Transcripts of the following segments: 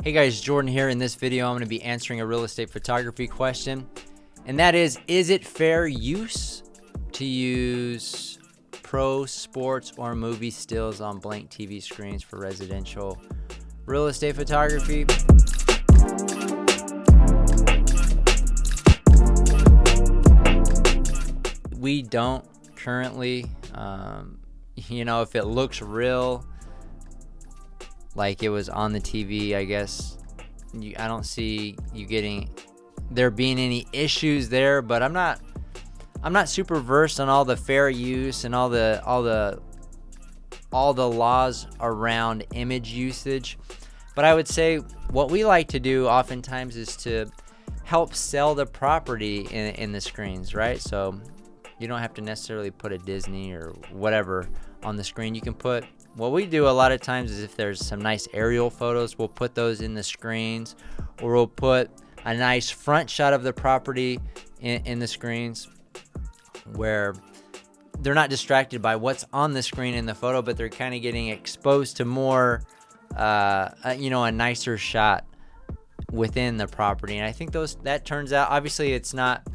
Hey guys, Jordan here. In this video, I'm going to be answering a real estate photography question. And that is it fair use to use pro, sports, or movie stills on blank TV screens for residential real estate photography? We don't currently, if it looks real, like it was on the TV, I guess I don't see there being any issues there. But I'm not super versed on all the fair use and all the laws around image usage. But I would say what we like to do oftentimes is to help sell the property in the screens, right? So you don't have to necessarily put a Disney or whatever on the screen. You can put, what we do a lot of times is if there's some nice aerial photos, we'll put those in the screens, or we'll put a nice front shot of the property in the screens where they're not distracted by what's on the screen in the photo, but they're kind of getting exposed to more, a nicer shot within the property. And I think that turns out, obviously it's not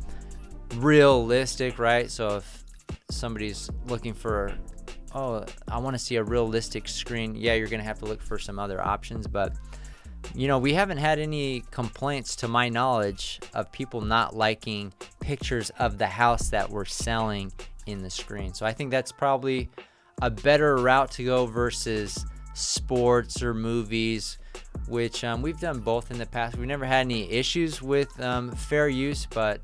realistic, right? So if somebody's looking for, I want to see a realistic screen, yeah, you're going to have to look for some other options. But, we haven't had any complaints to my knowledge of people not liking pictures of the house that we're selling in the screen. So I think that's probably a better route to go versus sports or movies, which we've done both in the past. We've never had any issues with fair use, but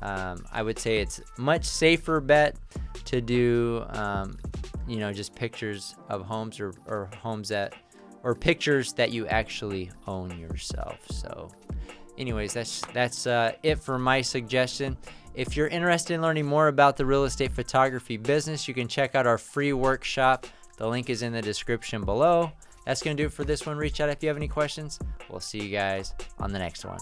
I would say it's much safer bet to do just pictures of homes or homes or pictures that you actually own yourself. So anyways, that's it for my suggestion. If you're interested in learning more about the real estate photography business, you can check out our free workshop. The link is in the description below. That's going to do it for this one. Reach out if you have any questions. We'll see you guys on the next one.